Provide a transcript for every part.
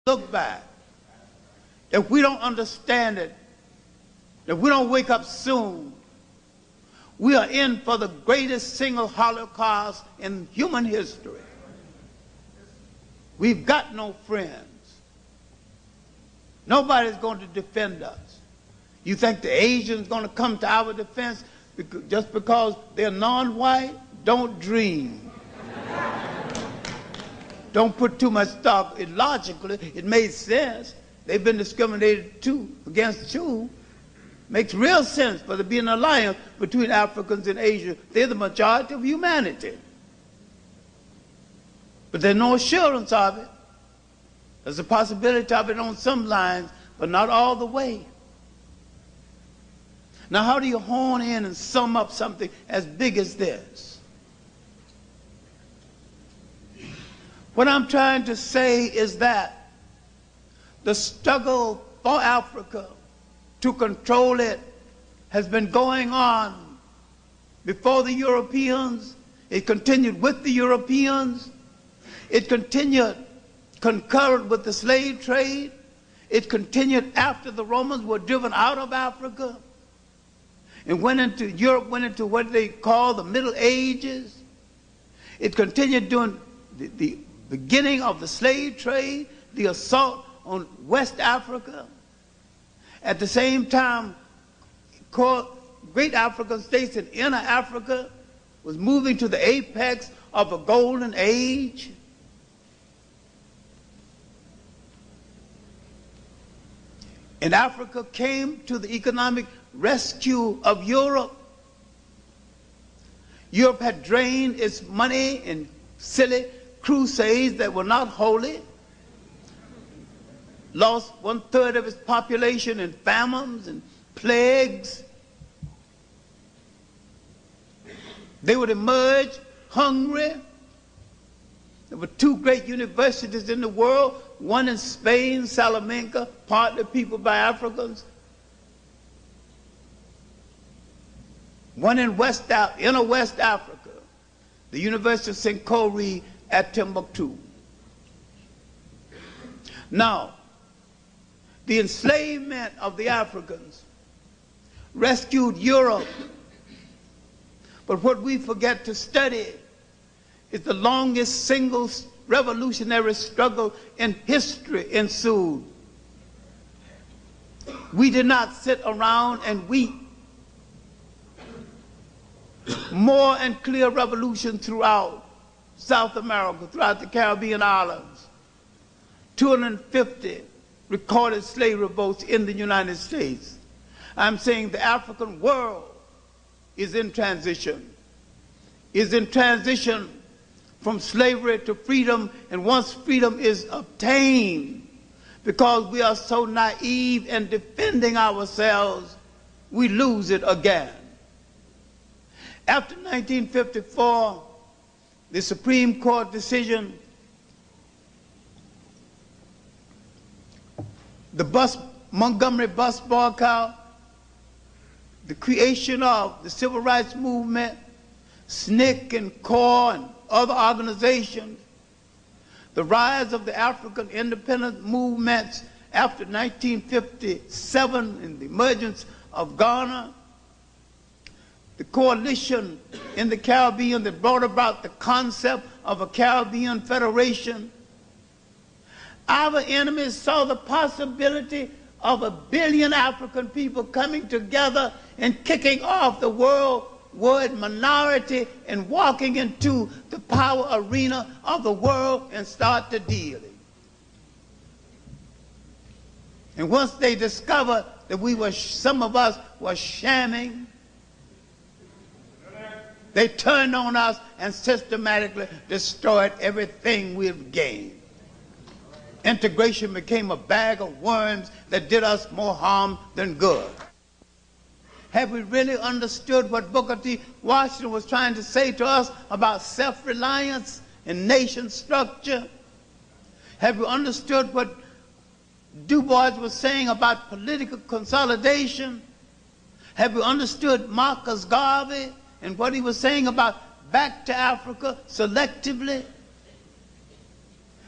look back, if we don't understand it, if we don't wake up soon, we are in for the greatest single Holocaust in human history. We've got no friends. Nobody's going to defend us. You think the Asians going to come to our defense just because they're non-white? Don't dream. Don't put too much stock. Logically, it made sense. They've been discriminated against too. Makes real sense for there to be an alliance between Africans and Asia. They're the majority of humanity. But there's no assurance of it. There's a possibility of it on some lines, but not all the way. Now, how do you hone in and sum up something as big as this? What I'm trying to say is that the struggle for Africa to control it has been going on before the Europeans. It continued with the Europeans. It continued concurrent with the slave trade. It continued after the Romans were driven out of Africa and Europe went into what they call the Middle Ages. It continued during the beginning of the slave trade, the assault on West Africa. At the same time, great African states in inner Africa was moving to the apex of a golden age. And Africa came to the economic rescue of Europe. Europe had drained its money in silly crusades that were not holy, lost 1/3 of its population in famines and plagues. They would emerge hungry. There were 2 great universities in the world, one in Spain, Salamanca, partly people by Africans. One in inner West Africa, the University of Sankore at Timbuktu. Now, the enslavement of the Africans rescued Europe. But what we forget to study is the longest single revolutionary struggle in history ensued. We did not sit around and weep. More and clear revolution throughout South America, throughout the Caribbean islands. 250 recorded slave revolts in the United States. I'm saying the African world is in transition. Is in transition from slavery to freedom, and once freedom is obtained, because we are so naive in defending ourselves, we lose it again. After 1954, the Supreme Court decision, the Montgomery bus boycott, the creation of the Civil Rights Movement, SNCC and CORE and other organizations, the rise of the African independence movements after 1957 and the emergence of Ghana, the coalition in the Caribbean that brought about the concept of a Caribbean federation. Our enemies saw the possibility of 1 billion African people coming together and kicking off the worldwide minority and walking into the power arena of the world and start the dealing. And once they discovered that some of us were shamming, they turned on us and systematically destroyed everything we've gained. Integration became a bag of worms that did us more harm than good. Have we really understood what Booker T. Washington was trying to say to us about self-reliance and nation structure? Have we understood what Du Bois was saying about political consolidation? Have we understood Marcus Garvey and what he was saying about back to Africa selectively?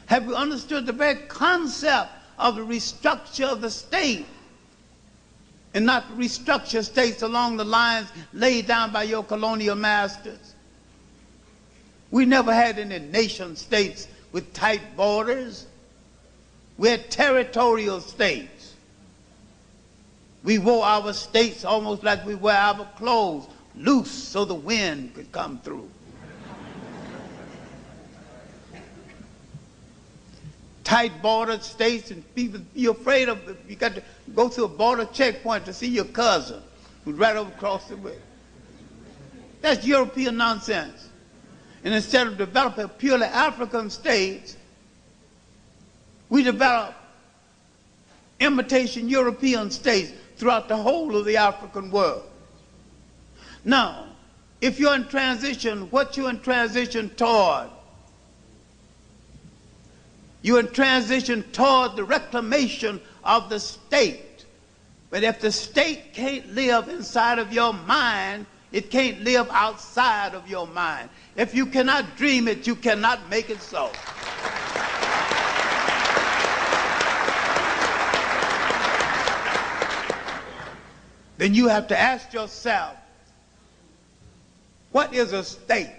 Have you understood the very concept of the restructure of the state, and not restructure states along the lines laid down by your colonial masters? We never had any nation states with tight borders. We had territorial states. We wore our states almost like we wear our clothes, loose so the wind could come through. Tight bordered states, and people, you're afraid of, you got to go through a border checkpoint to see your cousin who's right over across the way. That's European nonsense. And instead of developing purely African states, we develop imitation European states throughout the whole of the African world. Now, if you're in transition, what you're in transition toward? You're in transition toward the reclamation of the state. But if the state can't live inside of your mind, it can't live outside of your mind. If you cannot dream it, you cannot make it so. Then you have to ask yourself, what is a state?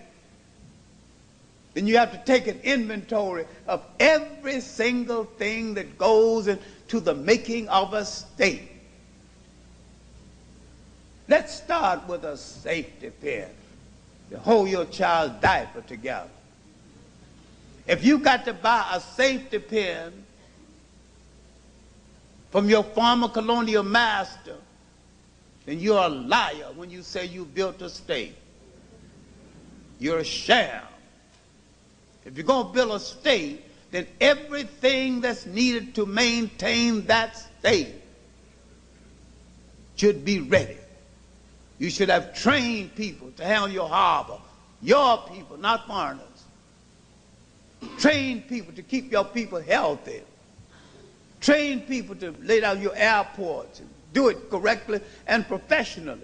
Then you have to take an inventory of every single thing that goes into the making of a state. Let's start with a safety pin to hold your child's diaper together. If you got to buy a safety pin from your former colonial master, then you're a liar when you say you built a state. You're a sham. If you're going to build a state, then everything that's needed to maintain that state should be ready. You should have trained people to handle your harbor. Your people, not foreigners. Train people to keep your people healthy. Train people to lay down your airports and do it correctly and professionally.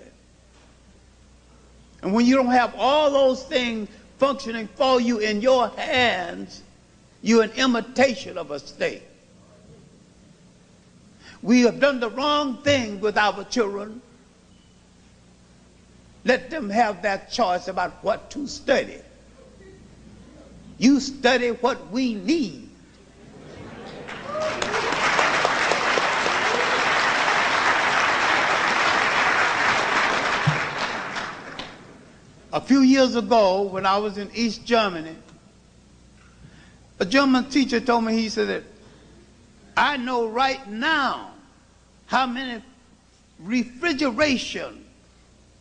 And when you don't have all those things functioning for you in your hands, you're an imitation of a state. We have done the wrong thing with our children. Let them have that choice about what to study. You study what we need. A few years ago, when I was in East Germany, a German teacher told me, he said that, I know right now how many refrigeration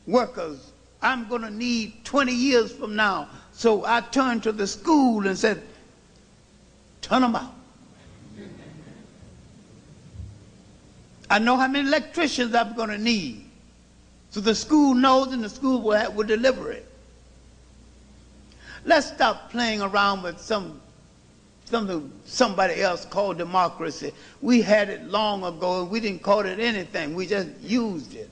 workers I'm going to need 20 years from now. So I turned to the school and said, turn them out. I know how many electricians I'm going to need. So the school knows, and the school will deliver it. Let's stop playing around with something somebody else called democracy. We had it long ago, and we didn't call it anything. We just used it.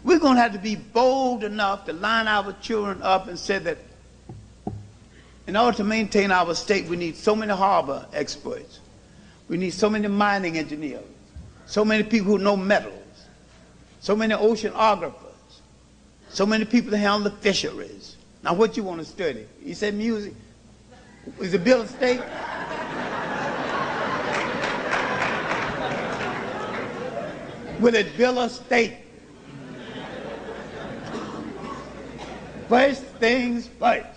We're going to have to be bold enough to line our children up and say that in order to maintain our state, we need so many harbor experts. We need so many mining engineers. So many people who know metals, so many oceanographers, so many people that handle the fisheries. Now what you want to study? He said music. Is it build a state? Will it build a state? First things first.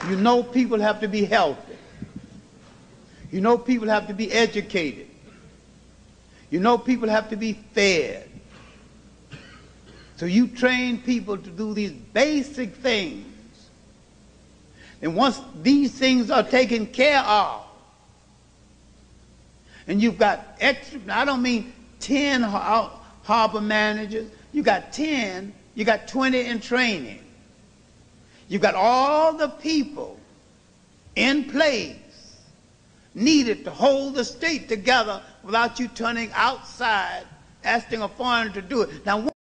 You know people have to be healthy. You know people have to be educated. You know people have to be fed. So you train people to do these basic things. And once these things are taken care of, and you've got extra, I don't mean 10 harbor managers, you got 10, you got 20 in training. You've got all the people in place needed to hold the state together without you turning outside asking a foreigner to do it. Now,